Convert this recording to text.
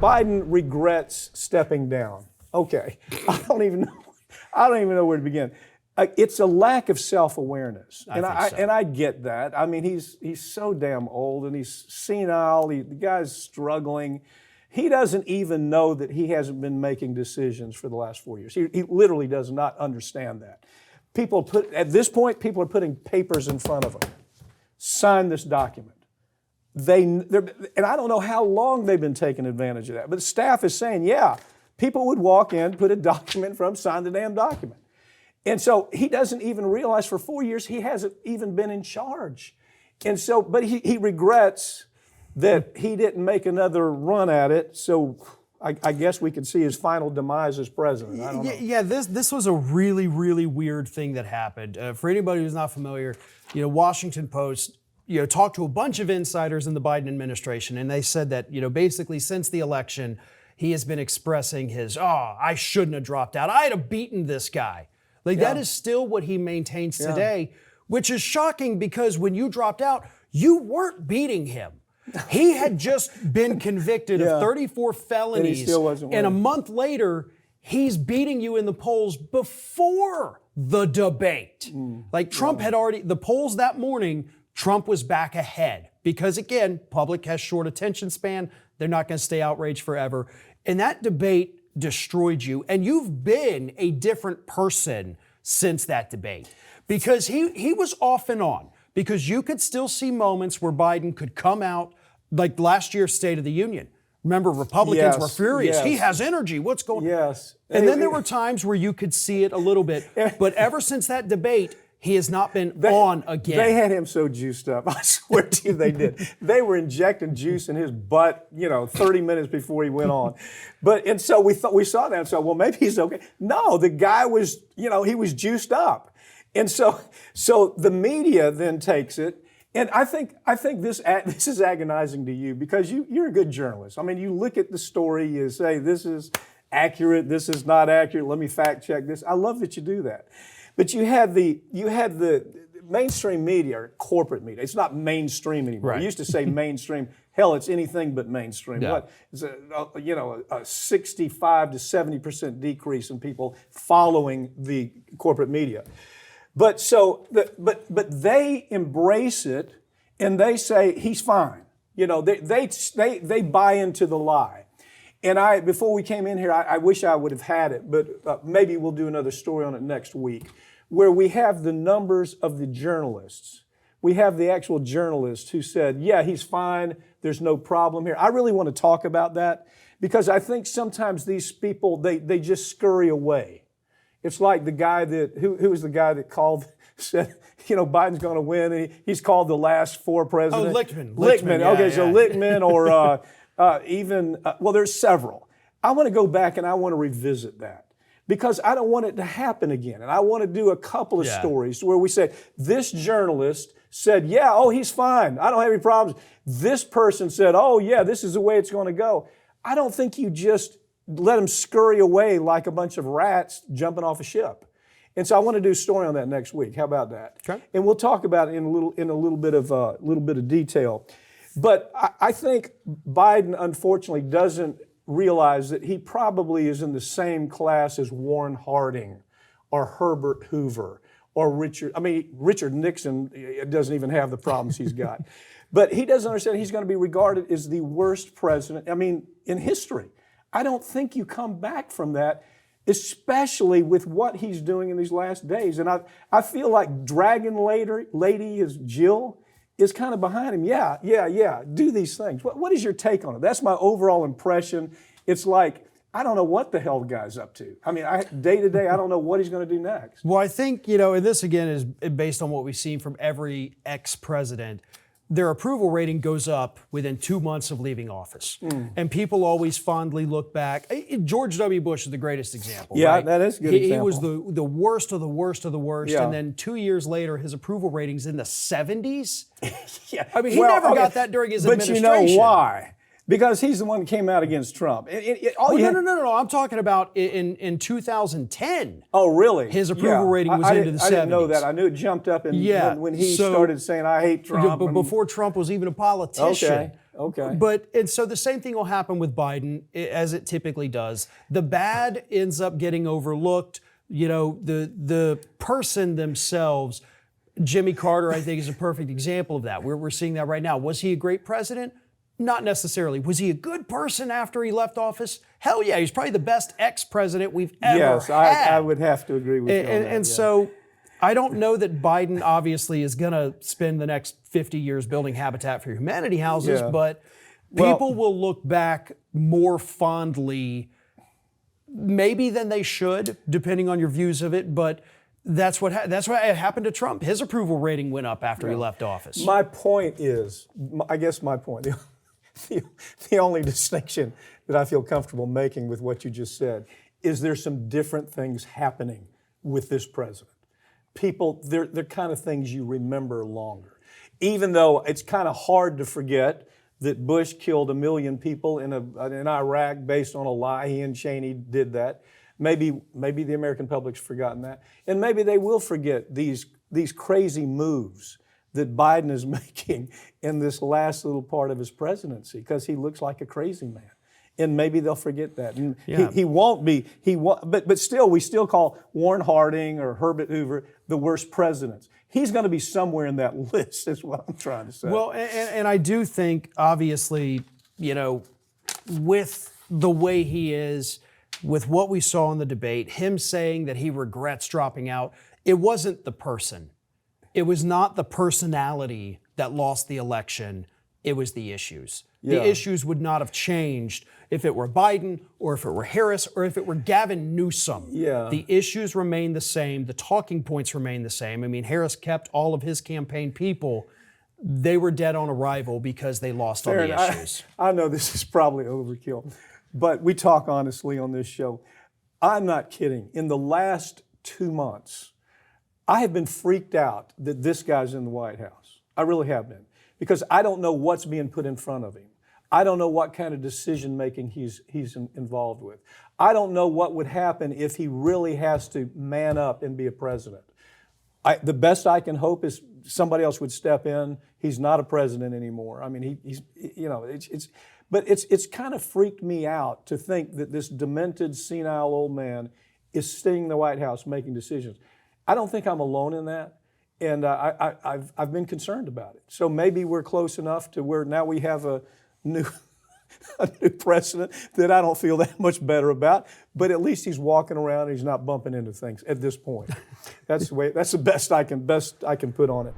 Biden regrets stepping down. Okay, I don't even know where to begin. It's a lack of self-awareness, and I get that. I mean, he's so damn old and he's senile. The guy's struggling. He doesn't even know that he hasn't been making decisions for the last 4 years. He literally does not understand that. At this point, people are putting papers in front of him. Sign this document. And I don't know how long they've been taking advantage of that, but the staff is saying, yeah, people would walk in, put a document in front of him, sign the damn document. And so he doesn't even realize for 4 years he hasn't even been in charge. And so, but he regrets that he didn't make another run at it. So I guess we could see his final demise as president. I don't know. Yeah, this was a really, really weird thing that happened. For anybody who's not familiar, Washington Post, talked to a bunch of insiders in the Biden administration, and they said that, basically since the election, he has been expressing his, I shouldn't have dropped out. I'd have beaten this guy. That is still what he maintains today, which is shocking because when you dropped out, you weren't beating him. He had just been convicted of 34 felonies. And he still wasn't winning. And a month later, he's beating you in the polls before the debate. Trump had already, the polls that morning, Trump was back ahead because, again, public has short attention span. They're not going to stay outraged forever. And that debate destroyed you. And you've been a different person since that debate because he was off and on because you could still see moments where Biden could come out like last year's State of the Union. Remember, Republicans were furious. Yes. He has energy. What's going on? Yes. And then there were times where you could see it a little bit. But ever since that debate, he has not been on again. They had him so juiced up. I swear to you, they did. They were injecting juice in his butt, 30 minutes before he went on. And so we saw that and said, well, maybe he's okay. No, the guy was, he was juiced up. And so the media then takes it. And I think this is agonizing to you because you're a good journalist. I mean, you look at the story, you say, this is accurate, this is not accurate, let me fact check this. I love that you do that. But you had the mainstream media, or corporate media. It's not mainstream anymore. Right. We used to say mainstream. Hell, it's anything but mainstream. Yeah. It's a 65 to 70% decrease in people following the corporate media. But they embrace it and they say he's fine. They buy into the lie. And before we came in here, I wish I would have had it, but maybe we'll do another story on it next week, where we have the numbers of the journalists. We have the actual journalists who said, yeah, he's fine, there's no problem here. I really want to talk about that because I think sometimes these people, they just scurry away. It's like the guy who was the guy that said, Biden's going to win, and he's called the last four presidents. Oh, Lichtman. Okay, so Lichtman or... there's several. I want to go back and I want to revisit that because I don't want it to happen again. And I want to do a couple of stories where we say, this journalist said, he's fine. I don't have any problems. This person said, this is the way it's going to go. I don't think you just let them scurry away like a bunch of rats jumping off a ship. And so I want to do a story on that next week. How about that? Okay. And we'll talk about it in a little bit of detail. But I think Biden, unfortunately, doesn't realize that he probably is in the same class as Warren Harding or Herbert Hoover or Richard Nixon doesn't even have the problems he's got. But he doesn't understand he's going to be regarded as the worst president, in history. I don't think you come back from that, especially with what he's doing in these last days. And I feel like Dragon Lady is Jill. Is kind of behind him. Yeah, do these things. What is your take on it? That's my overall impression. It's like, I don't know what the hell the guy's up to. Day to day, I don't know what he's going to do next. Well, I think, and this again is based on what we've seen from every ex-president, their approval rating goes up within 2 months of leaving office. And people always fondly look back. George W. Bush is the greatest example. Yeah, right? that is a good example. He was the worst of the worst of the worst. Yeah. And then 2 years later, his approval rating's in the 70s. Yeah. He never got that during his administration. But you know why? Because he's the one that came out against Trump. No. I'm talking about in 2010. Oh, really? His approval rating was into the 70s. I didn't know that. I knew it jumped up when he started saying, I hate Trump. But before Trump was even a politician. Okay. Okay. And so the same thing will happen with Biden as it typically does. The bad ends up getting overlooked. You know, the person themselves. Jimmy Carter, I think, is a perfect example of that. We're seeing that right now. Was he a great president? Not necessarily. Was he a good person after he left office? Hell yeah, he's probably the best ex-president we've ever had. I would have to agree with you on that. And so I don't know that Biden obviously is going to spend the next 50 years building Habitat for Humanity houses, but people will look back more fondly maybe than they should, depending on your views of it, but that's what happened to Trump. His approval rating went up after he left office. My point is, I guess my point, the only distinction that I feel comfortable making with what you just said is there's some different things happening with this president. People, they're kind of things you remember longer. Even though it's kind of hard to forget that Bush killed 1 million people in Iraq based on a lie. He and Cheney did that. Maybe the American public's forgotten that. And maybe they will forget these crazy moves that Biden is making in this last little part of his presidency because he looks like a crazy man. And maybe they'll forget that. And he won't be, but still, we still call Warren Harding or Herbert Hoover the worst presidents. He's going to be somewhere in that list, is what I'm trying to say. Well, and I do think, obviously, you know, with the way he is, with what we saw in the debate, him saying that he regrets dropping out, it wasn't the person. It was not the personality that lost the election. It was the issues. The issues would not have changed if it were Biden or if it were Harris or if it were Gavin Newsom. The issues remain the same. The talking points remain the same. I mean, Harris kept all of his campaign people. They were dead on arrival because they lost on the issues. I know this is probably overkill, but we talk honestly on this show. I'm not kidding. In the last 2 months, I have been freaked out that this guy's in the White House. I really have been, because I don't know what's being put in front of him. I don't know what kind of decision-making he's involved with. I don't know what would happen if he really has to man up and be a president. The best I can hope is somebody else would step in. He's not a president anymore. I mean, he's you know, but it's kind of freaked me out to think that this demented, senile old man is sitting in the White House making decisions. I don't think I'm alone in that, and I've been concerned about it. So maybe we're close enough to where now we have a new president that I don't feel that much better about, but at least he's walking around and he's not bumping into things at this point. That's the best I can put on it.